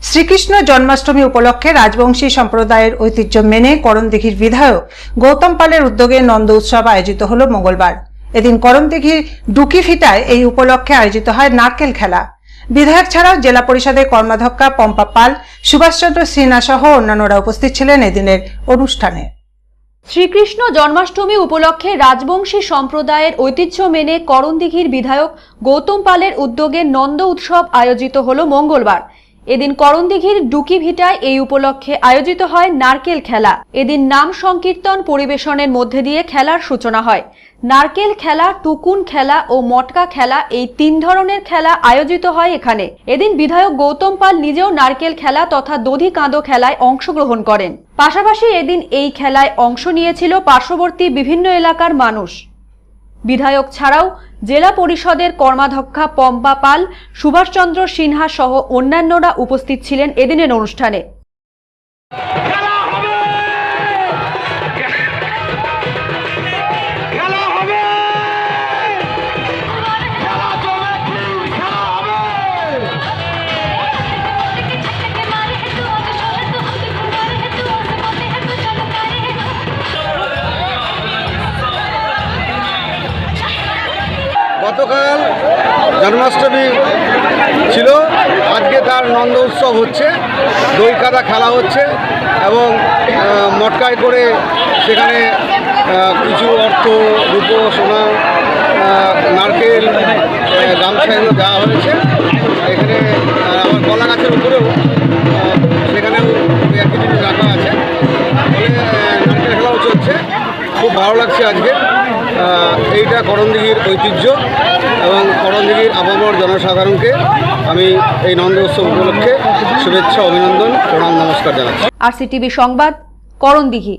শ্রীকৃষ্ণ জন্মাষ্টমী উপলক্ষে রাজবংশী সম্প্রদায়ের ঐতিহ্য মেনে করণদিঘির বিধায়ক গৌতম পালের উদ্যোগে নন্দ উৎসব আয়োজিত হল মঙ্গলবার। এদিন করণদিঘির ডুকিভিটায় এই উপলক্ষে আয়োজিত হয় নারকেল খেলা। বিধায়ক ছাড়াও জেলা পরিষদের কর্মাধ্যক্ষা পম্পা পাল, সুভাষচন্দ্র সিনহা সহ অন্যান্যরা উপস্থিত ছিলেন এদিনের অনুষ্ঠানে। শ্রীকৃষ্ণ জন্মাষ্টমী উপলক্ষে রাজবংশী সম্প্রদায়ের ঐতিহ্য মেনে করণদিঘির বিধায়ক গৌতম পালের উদ্যোগে নন্দ উৎসব আয়োজিত হল মঙ্গলবার। এদিন করণদিঘির ডুকিভিটায় এই উপলক্ষে আয়োজিত হয় নারকেল খেলা। এদিন নাম সংকীর্তন পরিবেশনের মধ্যে দিয়ে খেলার সূচনা হয়। নারকেল খেলা, টুকুন খেলা ও মটকা খেলা, এই তিন ধরনের খেলা আয়োজিত হয় এখানে। এদিন বিধায়ক গৌতম পাল নিজেও নারকেল খেলা তথা দধি কাঁদো খেলায় অংশগ্রহণ করেন। পাশাপাশি এদিন এই খেলায় অংশ নিয়েছিল পার্শ্ববর্তী বিভিন্ন এলাকার মানুষ। বিধায়ক ছাড়াও জেলা পরিষদের কর্মাধ্যক্ষা পম্পা পাল, সুভাষচন্দ্র সিনহা সহ অন্যান্যরা উপস্থিত ছিলেন এদিনের অনুষ্ঠানে। গতকাল জন্মাষ্টমী ছিল, আজকে তার নন্দ উৎসব হচ্ছে, দই কাদা খেলা হচ্ছে এবং মটকায় করে সেখানে কিছু অর্থ, রূপো, সোনা, নারকেল, গামছা এগুলো দেওয়া হয়েছে। এখানে আমার কলা গাছের উপরেও সেখানেও একই জিনিস রাখা আছে, ফলে নারকেল খেলাও চলছে। খুব ভালো লাগছে আজকে। এইটা করণদিঘির ঐতিহ্য এবং করণদিঘির আপামর জনসাধারণকে আমি এই নন্দ উৎসব উপলক্ষে শুভেচ্ছা, অভিনন্দন, প্রণাম, নমস্কার জানাচ্ছি। RCTV সংবাদ, করণদিঘি।